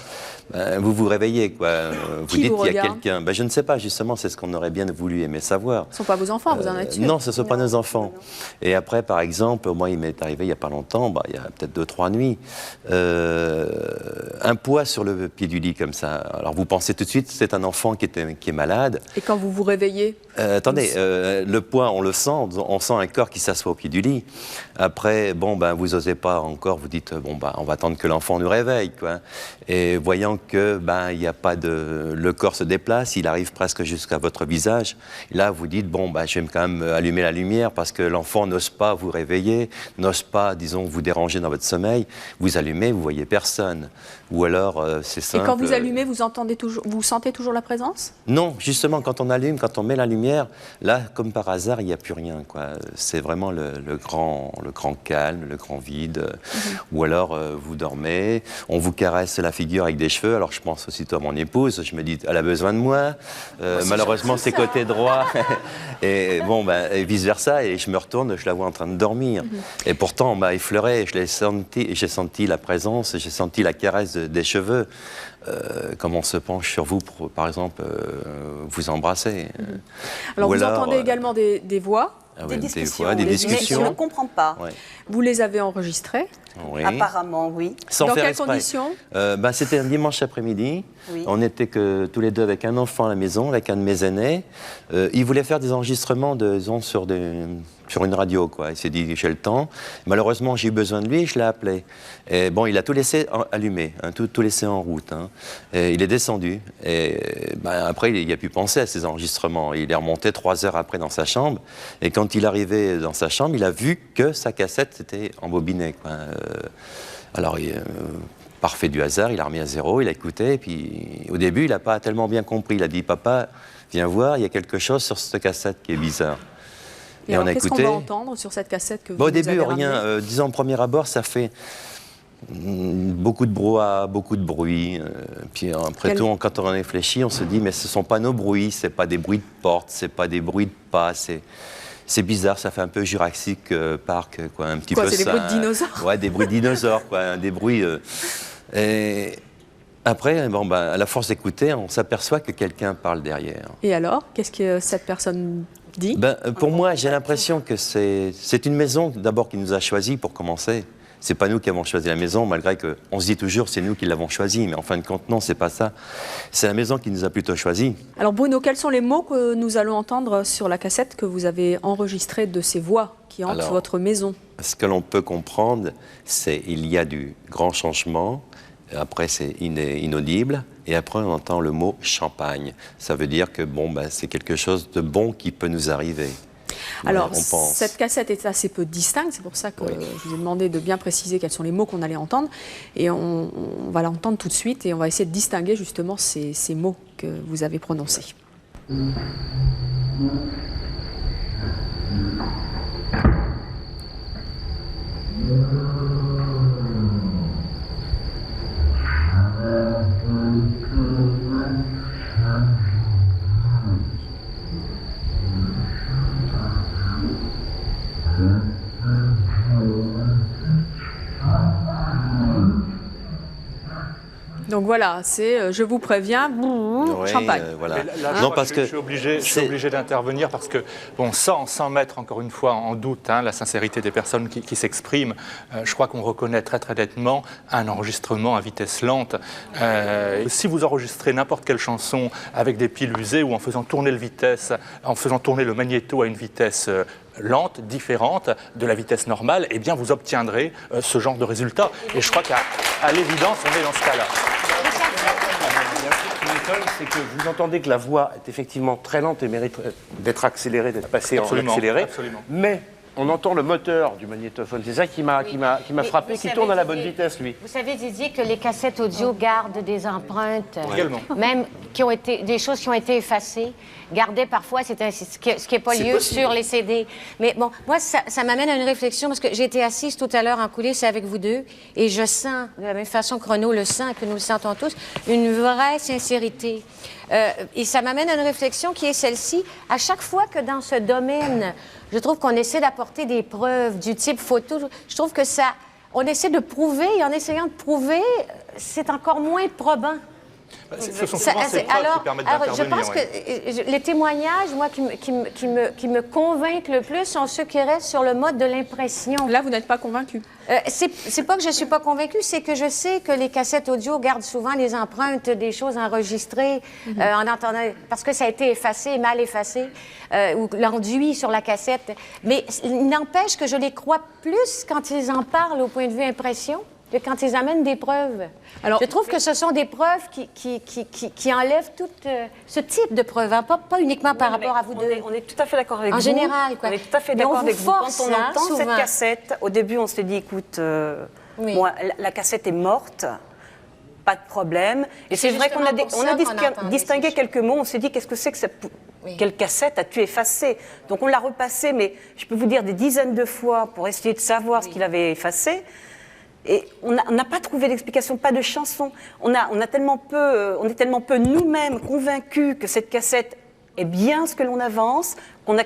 vous vous réveillez, quoi. Vous dites qu'il y a quelqu'un. Je ne sais pas, justement, c'est ce qu'on aurait bien voulu aimer savoir. Ce ne sont pas vos enfants, vous en êtes sûr? Non, ce ne sont pas nos enfants. Et après, par exemple, moi, il m'est arrivé il n'y a pas longtemps, il y a peut-être 2-3 nuits, un poids sur le pied du lit, comme ça. Alors, vous pensez tout de suite, c'est un enfant qui est malade. Et quand vous vous réveillez? Attendez, le poids, on le sent, on sent un corps qui s'assoit au pied du lit. Après, vous n'osez pas encore, vous dites, on va attendre que l'enfant nous réveille, quoi. Et voyant que, il n'y a pas de... Le corps se déplace, il arrive presque jusqu'à votre visage. Et là, vous dites, je vais quand même allumer la lumière parce que l'enfant n'ose pas vous réveiller, n'ose pas, disons, vous déranger dans votre sommeil. Vous allumez, vous voyez personne. Ou alors, c'est simple... Et quand vous allumez, vous sentez toujours la présence? Non, justement, quand on allume, quand on met la lumière, là, comme par hasard, il n'y a plus rien, quoi. C'est vraiment le grand calme, le grand vide. Ou alors, vous dormez, on vous caresse la figure avec des cheveux. Alors, je pense aussitôt à mon épouse, je me dis, elle a besoin de moi. Malheureusement, c'est côté droit. Et et vice-versa. Et je me retourne, je la vois en train de dormir. Et pourtant, on m'a effleuré, je l'ai senti, et j'ai senti la présence, j'ai senti la caresse des cheveux. Comme on se penche sur vous pour, par exemple, vous embrasser. Alors, vous entendez également des voix, des discussions. Voix, des discussions. Mais je ne comprends pas. Ouais. Vous les avez enregistrées? Oui. Apparemment, oui. Sans faire exprès. Dans quelles conditions? C'était un dimanche après-midi. Oui. On n'était que tous les deux avec un enfant à la maison, avec un de mes aînés. Il voulait faire des enregistrements sur une radio, quoi. Il s'est dit, j'ai le temps. Malheureusement, j'ai eu besoin de lui, je l'ai appelé. Et il a tout laissé allumé, tout laissé en route. Et il est descendu. Et après, il a pu penser à ces enregistrements. Il est remonté 3 heures après dans sa chambre. Et quand il est arrivé dans sa chambre, il a vu que sa cassette était embobinée, quoi. Alors, par fait du hasard, il a remis à zéro, il a écouté. Et puis, au début, il n'a pas tellement bien compris. Il a dit, papa, viens voir, il y a quelque chose sur cette cassette qui est bizarre. Et alors, qu'est-ce qu'on va entendre sur cette cassette que vous au début, avez rien. Disons, au premier abord, ça fait beaucoup de brouhaha, beaucoup de bruit. Puis après tout, quand on réfléchit, on se dit, mais ce ne sont pas nos bruits, ce n'est pas des bruits de porte, ce n'est pas des bruits de pas, c'est bizarre, ça fait un peu Jurassic Park, quoi, un petit peu ça. C'est des bruits de dinosaures? Ouais, des bruits de dinosaures, quoi, des bruits... Et après, à la force d'écouter, on s'aperçoit que quelqu'un parle derrière. Et alors, qu'est-ce que cette personne dit? Pour moi, j'ai l'impression que c'est une maison, d'abord, qui nous a choisis pour commencer. C'est pas nous qui avons choisi la maison, malgré qu'on se dit toujours c'est nous qui l'avons choisie. Mais en fin de compte, non, c'est pas ça. C'est la maison qui nous a plutôt choisis. Alors Bruno, quels sont les mots que nous allons entendre sur la cassette que vous avez enregistrée de ces voix qui hantent votre maison? Ce que l'on peut comprendre, c'est qu'il y a du grand changement. Après, c'est inaudible. Et après, on entend le mot champagne. Ça veut dire que c'est quelque chose de bon qui peut nous arriver. Alors, cette cassette est assez peu distincte, c'est pour ça que je vous ai demandé de bien préciser quels sont les mots qu'on allait entendre. Et on va l'entendre tout de suite et on va essayer de distinguer justement ces mots que vous avez prononcés. Donc voilà, c'est je vous préviens, champagne. Voilà. Là, non, parce que je suis obligé d'intervenir parce que, sans mettre encore une fois en doute la sincérité des personnes qui s'expriment, je crois qu'on reconnaît très très nettement un enregistrement à vitesse lente. Si vous enregistrez n'importe quelle chanson avec des piles usées ou en faisant tourner le magnéto à une vitesse lente, différente de la vitesse normale, eh bien vous obtiendrez ce genre de résultat. Et je crois qu'à l'évidence, on est dans ce cas-là. C'est que vous entendez que la voix est effectivement très lente et mérite d'être accélérée, d'être passée en accéléré. Absolument. Mais on entend le moteur du magnétophone. C'est ça qui m'a frappé, qui tourne à la bonne vitesse, lui. Vous savez, Didier, que les cassettes audio gardent des empreintes, même des choses qui ont été effacées, gardées parfois, ce qui n'est pas lieu sur les CD. Mais bon, moi, ça m'amène à une réflexion, parce que j'ai été assise tout à l'heure en coulisses avec vous deux, et je sens, de la même façon que Renaud le sent et que nous le sentons tous, une vraie sincérité. Et ça m'amène à une réflexion qui est celle-ci. À chaque fois que dans ce domaine, je trouve qu'on essaie d'apporter des preuves du type photo, je trouve que ça, on essaie de prouver, et en essayant de prouver, c'est encore moins probant. Ce sont souvent ces preuves qui permettent d'intervenir. Je pense que les témoignages, moi, qui me convainquent le plus sont ceux qui restent sur le mode de l'impression. Là, vous n'êtes pas convaincu? C'est pas que je suis pas convaincue, c'est que je sais que les cassettes audio gardent souvent les empreintes des choses enregistrées en entendant, parce que ça a été effacé, mal effacé, ou l'enduit sur la cassette. Mais il n'empêche que je les crois plus quand ils en parlent au point de vue impression que quand ils amènent des preuves. Alors, je trouve que ce sont des preuves qui enlèvent tout ce type de preuves, hein, pas uniquement par rapport à vous deux. On est tout à fait d'accord avec vous. En général, quoi. On est tout à fait d'accord avec vous. Quand on entend cette cassette, au début, on se dit, écoute, moi, la cassette est morte, pas de problème. Et c'est vrai qu'on a distingué quelques mots, on s'est dit, qu'est-ce que c'est que ça... Quelle cassette as-tu effacée? Donc on l'a repassée, mais je peux vous dire des dizaines de fois pour essayer de savoir ce qu'il avait effacé. Et on n'a pas trouvé d'explication, pas de chanson. On est tellement peu nous-mêmes convaincus que cette cassette est bien ce que l'on avance, qu'on a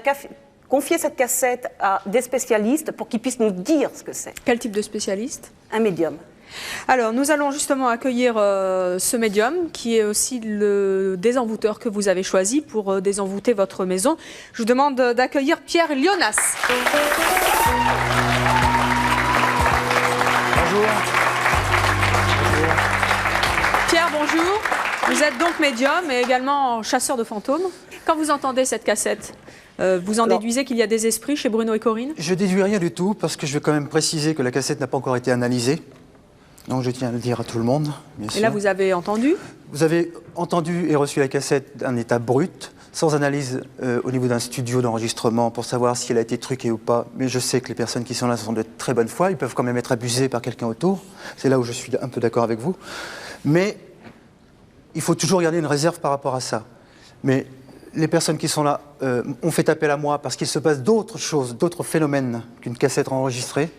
confié cette cassette à des spécialistes pour qu'ils puissent nous dire ce que c'est. Quel type de spécialiste? Un médium. Alors, nous allons justement accueillir ce médium, qui est aussi le désenvoûteur que vous avez choisi pour désenvoûter votre maison. Je vous demande d'accueillir Pierre Lionas. Pierre, bonjour. Vous êtes donc médium et également chasseur de fantômes. Quand vous entendez cette cassette, vous en déduisez qu'il y a des esprits chez Bruno et Corinne? Je déduis rien du tout, parce que je vais quand même préciser que la cassette n'a pas encore été analysée. Donc je tiens à le dire à tout le monde, bien sûr. Et là, vous avez entendu? Vous avez entendu et reçu la cassette d'un état brut, sans analyse au niveau d'un studio d'enregistrement pour savoir si elle a été truquée ou pas. Mais je sais que les personnes qui sont là sont de très bonne foi. Ils peuvent quand même être abusés par quelqu'un autour. C'est là où je suis un peu d'accord avec vous. Mais il faut toujours garder une réserve par rapport à ça. Mais les personnes qui sont là ont fait appel à moi parce qu'il se passe d'autres choses, d'autres phénomènes qu'une cassette enregistrée.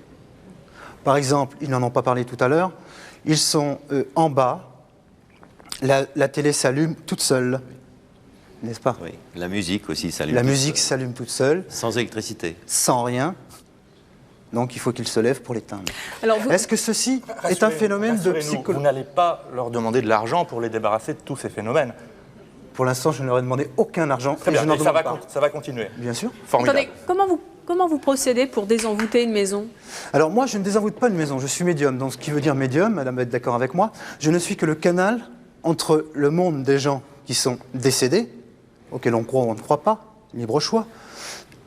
Par exemple, ils n'en ont pas parlé tout à l'heure, ils sont en bas, la télé s'allume toute seule, n'est-ce pas? Oui, la musique aussi s'allume. La musique s'allume toute seule. Sans électricité. Sans rien. Donc il faut qu'ils se lèvent pour l'éteindre. Vous... Est-ce que ceci est un phénomène de psychologie? Vous n'allez pas leur demander de l'argent pour les débarrasser de tous ces phénomènes? Pour l'instant, je ne leur ai demandé aucun argent. Très bien, et ça va continuer. Bien sûr. Formidable. Attendez, comment vous procédez pour désenvoûter une maison? Alors moi, je ne désenvoûte pas une maison, je suis médium. Donc ce qui veut dire médium, madame va être d'accord avec moi, je ne suis que le canal entre le monde des gens qui sont décédés, auxquels on croit ou on ne croit pas, libre choix,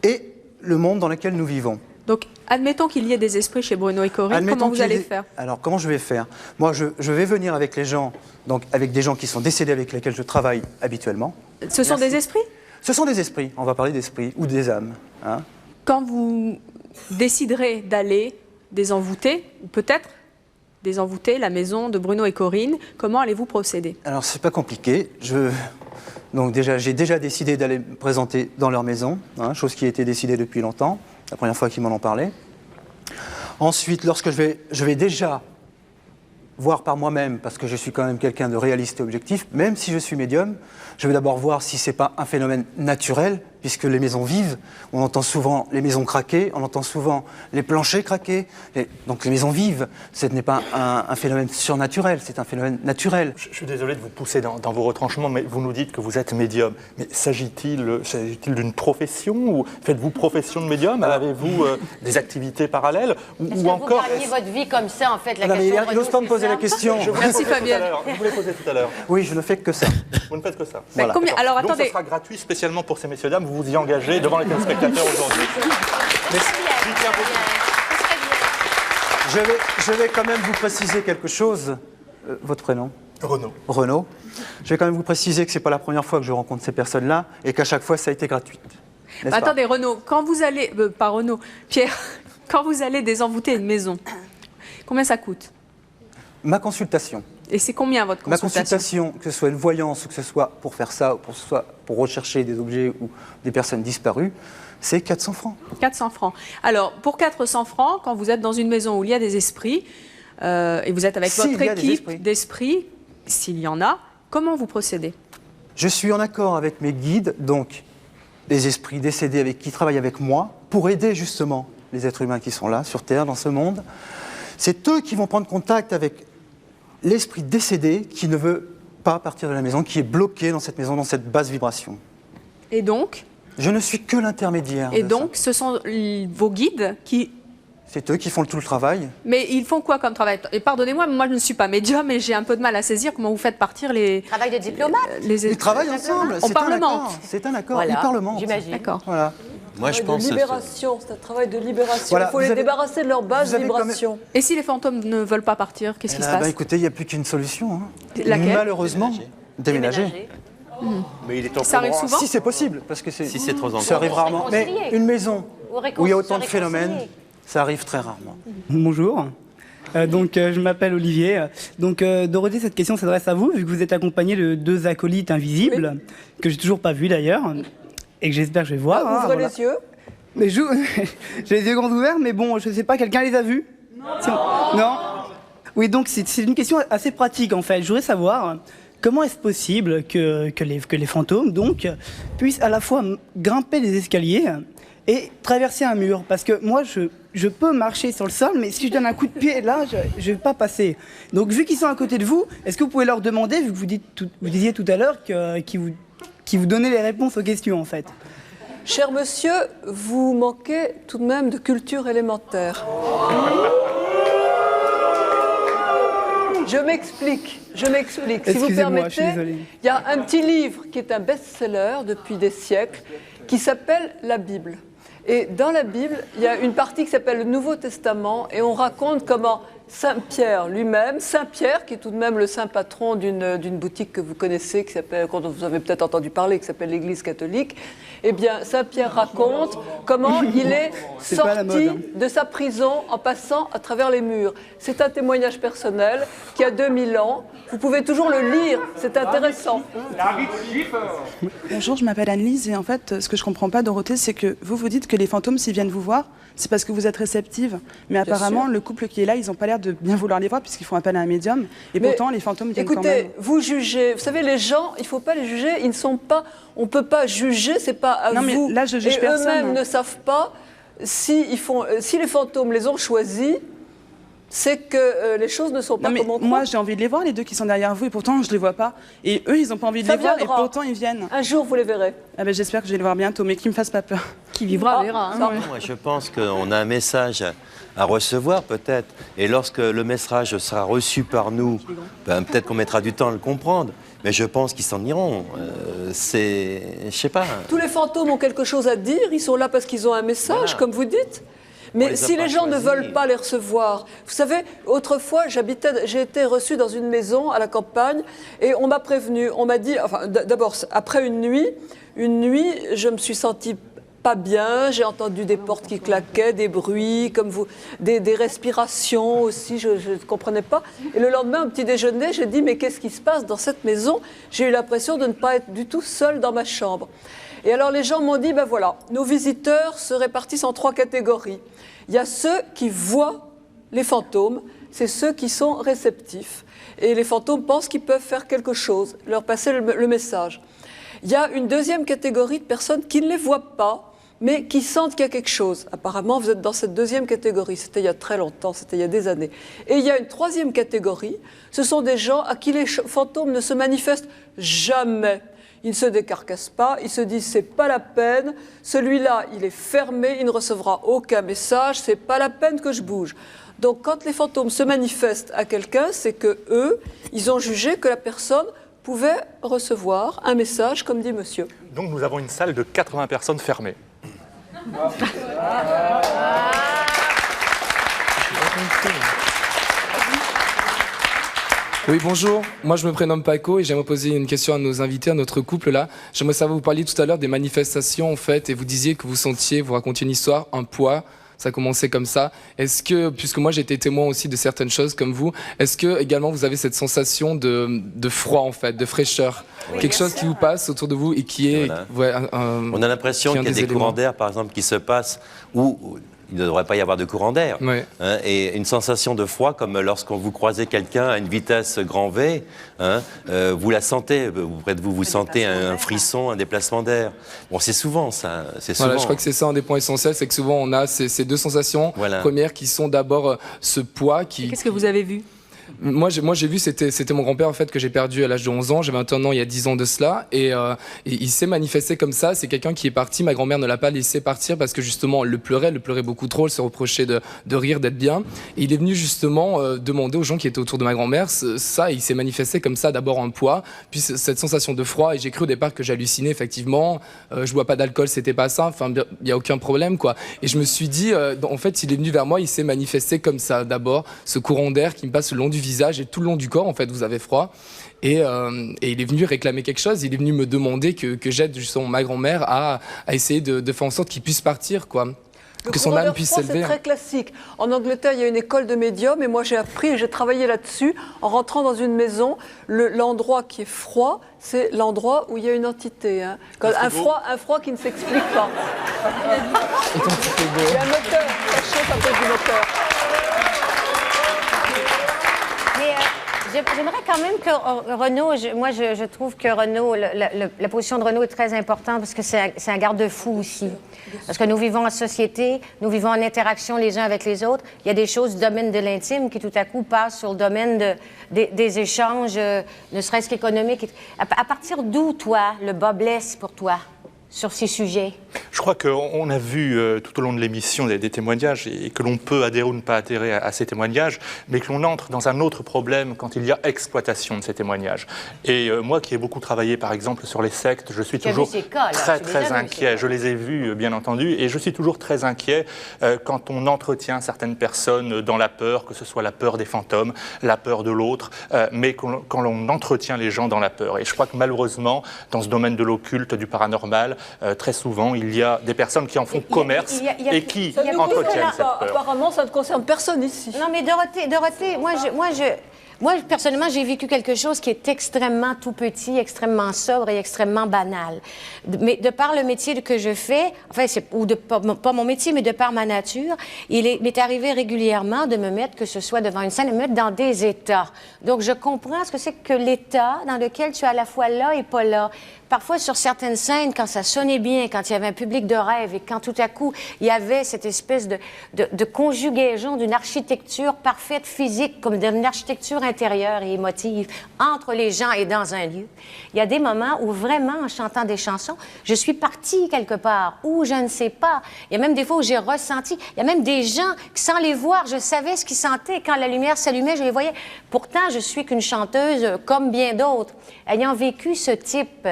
et le monde dans lequel nous vivons. Donc, admettons qu'il y ait des esprits chez Bruno et Corinne, comment vous allez faire? Alors, comment je vais faire? Moi, je vais venir avec les gens, donc avec des gens qui sont décédés avec lesquels je travaille habituellement. Ce sont des esprits? Ce sont des esprits, on va parler d'esprits, ou des âmes. Hein. Quand vous déciderez d'aller désenvoûter, ou peut-être désenvoûter la maison de Bruno et Corinne, comment allez-vous procéder? Alors, c'est pas compliqué. Donc déjà, j'ai déjà décidé d'aller me présenter dans leur maison, hein, chose qui a été décidée depuis longtemps, la première fois qu'ils m'en ont parlé. Ensuite, lorsque je vais déjà voir par moi-même, parce que je suis quand même quelqu'un de réaliste et objectif, même si je suis médium, je vais d'abord voir si ce n'est pas un phénomène naturel, puisque les maisons vivent, on entend souvent les maisons craquer, on entend souvent les planchers craquer, donc les maisons vivent. Ce n'est pas un phénomène surnaturel, c'est un phénomène naturel. Je suis désolé de vous pousser dans vos retranchements, mais vous nous dites que vous êtes médium. Mais s'agit-il d'une profession, ou faites-vous profession de médium? Avez-vous des activités parallèles, ou encore... Vous gagnez votre vie comme ça, en fait, la question... Il n'ose pas me poser la question. Merci Fabienne. Je vous l'ai posé tout à l'heure. Oui, je ne fais que ça. Vous ne faites que ça. Voilà. Alors, attendez. Donc, ce sera gratuit spécialement pour ces messieurs dames. Vous vous y engagez devant les téléspectateurs aujourd'hui. Je vais quand même vous préciser quelque chose. Votre prénom? Renaud. Renaud. Je vais quand même vous préciser que ce n'est pas la première fois que je rencontre ces personnes-là et qu'à chaque fois, ça a été gratuit. Attendez, Renaud, quand vous allez... pas Renaud, Pierre, quand vous allez désenvoûter une maison, combien ça coûte? Ma consultation. Et c'est combien votre consultation? Ma consultation, que ce soit une voyance ou que ce soit pour faire ça, ou pour rechercher des objets ou des personnes disparues, c'est 400 francs. 400 francs. Alors, pour 400 francs, quand vous êtes dans une maison où il y a des esprits, et vous êtes avec votre équipe d'esprits, s'il y en a, comment vous procédez? Je suis en accord avec mes guides, donc les esprits décédés qui travaillent avec moi, pour aider justement les êtres humains qui sont là, sur Terre, dans ce monde. C'est eux qui vont prendre contact avec l'esprit décédé qui ne veut pas partir de la maison, qui est bloqué dans cette maison, dans cette basse vibration. Et donc? Je ne suis que l'intermédiaire. Et donc, ce sont vos guides qui... C'est eux qui font tout le travail. Mais ils font quoi comme travail? Et pardonnez-moi, moi je ne suis pas médium et j'ai un peu de mal à saisir comment vous faites partir les... Travail de diplomate. Ils travaillent ensemble. On parlemente. C'est un accord. Voilà, Ils parlementent. j'imagine. D'accord. Voilà. Moi, je pense de libération, c'est un travail de libération. Voilà, il faut les débarrasser de leur basse vibration. Et si les fantômes ne veulent pas partir, qu'est-ce qui se passe? Écoutez, il n'y a plus qu'une solution. Hein. Laquelle? Malheureusement, déménager. Mais il est en Ça arrive souvent? Si c'est possible, parce que Si c'est trop ça arrive rarement. Mais une maison où il y a autant de se phénomènes, réconcilier. ça arrive très rarement. Bonjour. Je m'appelle Olivier. Dorothée, cette question s'adresse à vous, vu que vous êtes accompagnée de 2 acolytes invisibles, que j'ai toujours pas vus d'ailleurs, et que j'espère que je vais voir. Ouvrez voilà. les yeux. Mais j'ai les yeux grands ouverts, mais bon, je sais pas, quelqu'un les a vus? Non. Oui, donc c'est une question assez pratique en fait. Je voudrais savoir comment est-ce possible que les fantômes donc puissent à la fois grimper des escaliers et traverser un mur, parce que moi je peux marcher sur le sol, mais si je donne un coup de pied là, je vais pas passer. Donc vu qu'ils sont à côté de vous, est-ce que vous pouvez leur demander, vu que vous disiez tout à l'heure qu'ils vous donnaient les réponses aux questions en fait? Cher monsieur, vous manquez tout de même de culture élémentaire. Je m'explique. Si vous Excusez-moi, je suis permettez, désolé. il y a un petit livre qui est un best-seller depuis des siècles qui s'appelle la Bible. Et dans la Bible, il y a une partie qui s'appelle le Nouveau Testament et on raconte comment Saint Pierre lui-même, Saint Pierre qui est tout de même le saint patron d'une boutique que vous connaissez, dont vous avez peut-être entendu parler, qui s'appelle l'Église catholique, eh bien Saint Pierre raconte comment il est sorti de sa prison en passant à travers les murs. C'est un témoignage personnel qui a 2000 ans. Vous pouvez toujours le lire, c'est intéressant. Bonjour, je m'appelle Anne-Lise et en fait, ce que je comprends pas, Dorothée, c'est que vous dites que les fantômes, s'ils viennent vous voir, c'est parce que vous êtes réceptive. Mais apparemment, le couple qui est là, ils n'ont pas l'air de bien vouloir les voir puisqu'ils font appel à un médium. Et pourtant, les fantômes viennent quand même. Écoutez, vous jugez. Vous savez, les gens, il ne faut pas les juger. Ils ne sont pas. On ne peut pas juger. C'est pas à non, vous. Mais là, je juge et personne. Eux-mêmes ne savent pas si les fantômes les ont choisis. C'est que les choses ne sont pas comme on croit. Moi, j'ai envie de les voir, les 2 qui sont derrière vous, et pourtant, je ne les vois pas. Et eux, ils n'ont pas envie de les voir, et pourtant, ils viennent. Un jour, vous les verrez. Ah ben, j'espère que je vais les voir bientôt, mais qu'ils ne me fassent pas peur. Qui vivra verra. Moi, je pense qu'on a un message à recevoir, peut-être. Et lorsque le message sera reçu par nous, peut-être qu'on mettra du temps à le comprendre. Mais je pense qu'ils s'en iront. Je sais pas. Tous les fantômes ont quelque chose à dire. Ils sont là parce qu'ils ont un message, comme vous dites. Mais si les gens ne veulent pas les recevoir, vous savez, autrefois, j'ai été reçue dans une maison à la campagne et on m'a prévenu, on m'a dit, enfin, d'abord, après une nuit, je me suis sentie pas bien, j'ai entendu des portes qui claquaient, des bruits, comme vous, des respirations aussi, je ne comprenais pas. Et le lendemain, au petit déjeuner, j'ai dit, mais qu'est-ce qui se passe dans cette maison? J'ai eu l'impression de ne pas être du tout seule dans ma chambre. Et alors les gens m'ont dit, ben voilà, nos visiteurs se répartissent en 3 catégories. Il y a ceux qui voient les fantômes, c'est ceux qui sont réceptifs. Et les fantômes pensent qu'ils peuvent faire quelque chose, leur passer le message. Il y a une deuxième catégorie de personnes qui ne les voient pas, mais qui sentent qu'il y a quelque chose. Apparemment, vous êtes dans cette deuxième catégorie. C'était il y a très longtemps, c'était il y a des années. Et il y a une troisième catégorie, ce sont des gens à qui les fantômes ne se manifestent jamais. Ils ne se décarcassent pas, ils se disent c'est pas la peine, celui-là il est fermé, il ne recevra aucun message, c'est pas la peine que je bouge. Donc quand les fantômes se manifestent à quelqu'un, c'est que eux, ils ont jugé que la personne pouvait recevoir un message, comme dit monsieur. Donc nous avons une salle de 80 personnes fermée. Oui, bonjour. Moi, je me prénomme Paco et j'aimerais poser une question à nos invités, à notre couple là. J'aimerais savoir, vous parliez tout à l'heure des manifestations en fait, et vous disiez que vous racontiez une histoire, un poids. Ça a commencé comme ça. Est-ce que, puisque moi j'ai été témoin aussi de certaines choses comme vous, est-ce que également vous avez cette sensation de froid en fait, de fraîcheur, quelque chose qui vous passe autour de vous et qui est, on a l'impression qu'il y a des courants d'air par exemple qui se passent où il ne devrait pas y avoir de courant d'air. Ouais. Hein, et une sensation de froid, comme lorsqu'on vous croisez quelqu'un à une vitesse grand V, hein, vous la sentez, près de vous, vous sentez un frisson, un déplacement d'air. Bon, c'est souvent ça. Voilà, je crois que c'est ça un des points essentiels, c'est que souvent on a ces deux sensations premières qui sont d'abord ce poids qui... Qu'est-ce que vous avez vu ? Moi, j'ai vu, c'était mon grand-père en fait que j'ai perdu à l'âge de 11 ans. J'avais 21 ans il y a 10 ans de cela. Et il s'est manifesté comme ça. C'est quelqu'un qui est parti. Ma grand-mère ne l'a pas laissé partir parce que justement, elle le pleurait beaucoup trop. Elle se reprochait de rire, d'être bien. Et il est venu justement demander aux gens qui étaient autour de ma grand-mère ça. Il s'est manifesté comme ça, d'abord un poids, puis cette sensation de froid. Et j'ai cru au départ que j'hallucinais, effectivement. Je bois pas d'alcool, c'était pas ça. Enfin, il n'y a aucun problème, quoi. Et je me suis dit, en fait, il est venu vers moi. Il s'est manifesté comme ça. D'abord, ce courant d'air qui me passe le long du visage et tout le long du corps, en fait, vous avez froid. Et il est venu réclamer quelque chose. Il est venu me demander que j'aide justement ma grand-mère à essayer de faire en sorte qu'il puisse partir, quoi. Que son âme puisse s'élever. C'est très classique. En Angleterre, il y a une école de médium et moi j'ai appris et j'ai travaillé là-dessus. En rentrant dans une maison, l'endroit qui est froid, c'est l'endroit où il y a une entité. Hein. Un froid qui ne s'explique pas. Il y a un moteur, ça chauffe à cause du moteur. J'aimerais quand même que Renaud, je trouve que Renaud, la position de Renaud est très importante parce que c'est un garde-fou aussi. Parce que nous vivons en société, nous vivons en interaction les uns avec les autres. Il y a des choses du domaine de l'intime qui tout à coup passent sur le domaine des échanges, ne serait-ce qu'économiques. À partir d'où, toi, le bas blesse pour toi sur ces sujets? Je crois qu'on a vu tout au long de l'émission des témoignages et que l'on peut adhérer ou ne pas adhérer à ces témoignages, mais que l'on entre dans un autre problème quand il y a exploitation de ces témoignages. Et moi qui ai beaucoup travaillé par exemple sur les sectes, je suis toujours très inquiet. Je les ai vus bien entendu et je suis toujours très inquiet quand on entretient certaines personnes dans la peur, que ce soit la peur des fantômes, la peur de l'autre, mais quand l'on entretient les gens dans la peur. Et je crois que malheureusement, dans ce domaine de l'occulte, du paranormal, très souvent, il y a des personnes qui en font commerce et qui entretiennent cette peur. Apparemment, ça ne concerne personne ici. Non, mais Dorothée, moi, personnellement, j'ai vécu quelque chose qui est extrêmement tout petit, extrêmement sobre et extrêmement banal. Mais de par le métier que je fais, enfin, pas mon métier, mais de par ma nature, il m'est arrivé régulièrement de me mettre, que ce soit devant une scène, de me mettre dans des états. Donc, je comprends ce que c'est que l'état dans lequel tu es à la fois là et pas là. Parfois, sur certaines scènes, quand ça sonnait bien, quand il y avait un public de rêve et quand tout à coup, il y avait cette espèce de conjugaison d'une architecture parfaite, physique, comme d'une architecture intérieure et émotive entre les gens et dans un lieu. Il y a des moments où vraiment, en chantant des chansons, je suis partie quelque part, ou je ne sais pas. Il y a même des fois où j'ai ressenti, il y a même des gens qui, sans les voir, je savais ce qu'ils sentaient. Quand la lumière s'allumait, je les voyais. Pourtant, je suis qu'une chanteuse comme bien d'autres. Ayant vécu ce type...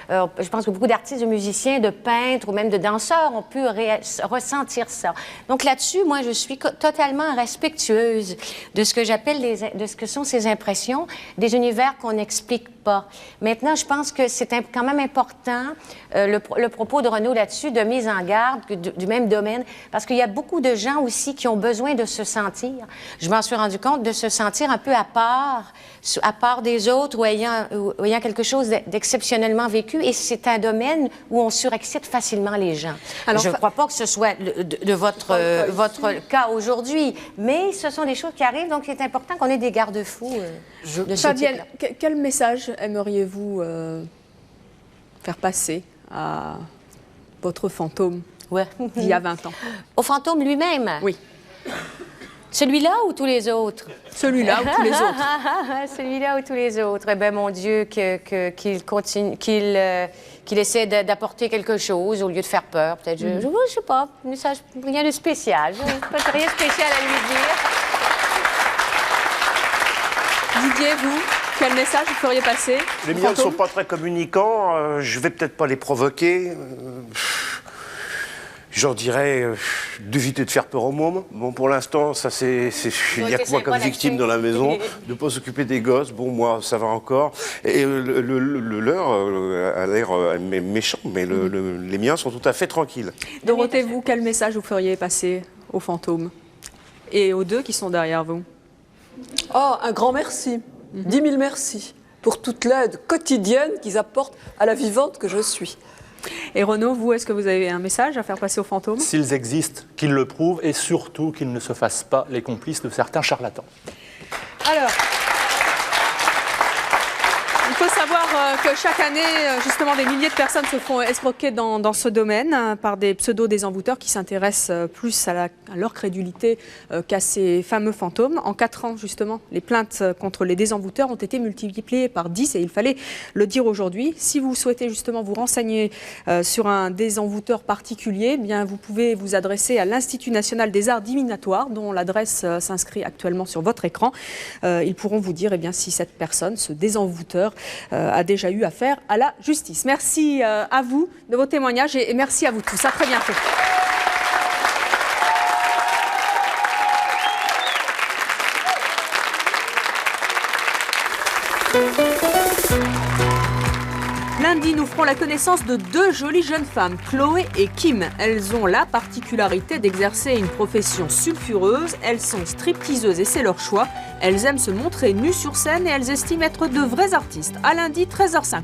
je pense que beaucoup d'artistes, de musiciens, de peintres ou même de danseurs ont pu ressentir ça. Donc là-dessus, moi, je suis totalement respectueuse de ce que j'appelle de ce que sont ces impressions, des univers qu'on n'explique pas. Maintenant, je pense que c'est quand même important, le propos de Renaud là-dessus, de mise en garde du même domaine, parce qu'il y a beaucoup de gens aussi qui ont besoin de se sentir, je m'en suis rendu compte, de se sentir un peu à part des autres ou ayant quelque chose d'exceptionnellement vécu, et c'est un domaine où on surexcite facilement les gens. Alors, je ne crois pas que ce soit de votre cas aujourd'hui, mais ce sont des choses qui arrivent, donc c'est important qu'on ait des garde-fous de ce Fabienne, type-là. quel message aimeriez-vous faire passer à votre fantôme d'il y a 20 ans? Au fantôme lui-même? Oui. Celui-là ou tous les autres? Celui-là ou tous les autres? Celui-là ou tous les autres. Eh bien, mon Dieu, qu'il continue, qu'il essaie d'apporter quelque chose au lieu de faire peur. Peut-être, je sais pas, message, rien de spécial. Rien de spécial à lui dire. Didier, vous, quel message vous feriez passer? Les miens ne sont pas très communicants. Je vais peut-être pas les provoquer. J'en dirais d'éviter de faire peur aux mômes. Bon, pour l'instant, ça il n'y a que moi comme victime dans la maison, de ne pas s'occuper des gosses. Bon, moi, ça va encore. Et le leur a l'air méchant, mais les miens sont tout à fait tranquilles. Dorothée, vous, quel message vous feriez passer aux fantômes et aux deux qui sont derrière vous? Oh, un grand merci. 10 000 merci pour toute l'aide quotidienne qu'ils apportent à la vivante que je suis. Et Renaud, vous, est-ce que vous avez un message à faire passer aux fantômes? S'ils existent, qu'ils le prouvent et surtout qu'ils ne se fassent pas les complices de certains charlatans. Alors, il faut savoir que chaque année, justement, des milliers de personnes se font escroquer dans ce domaine par des pseudo-désenvoûteurs qui s'intéressent plus à leur crédulité qu'à ces fameux fantômes. En 4 ans, justement, les plaintes contre les désenvoûteurs ont été multipliées par 10 et il fallait le dire aujourd'hui. Si vous souhaitez justement vous renseigner sur un désenvoûteur particulier, eh bien, vous pouvez vous adresser à l'Institut national des arts divinatoires, dont l'adresse s'inscrit actuellement sur votre écran. Ils pourront vous dire eh bien, si cette personne, ce désenvoûteur, a déjà eu affaire à la justice. Merci à vous de vos témoignages et merci à vous tous. À très bientôt. Lundi, nous ferons la connaissance de 2 jolies jeunes femmes, Chloé et Kim. Elles ont la particularité d'exercer une profession sulfureuse. Elles sont stripteaseuses et c'est leur choix. Elles aiment se montrer nues sur scène et elles estiment être de vrais artistes. À lundi, 13h50.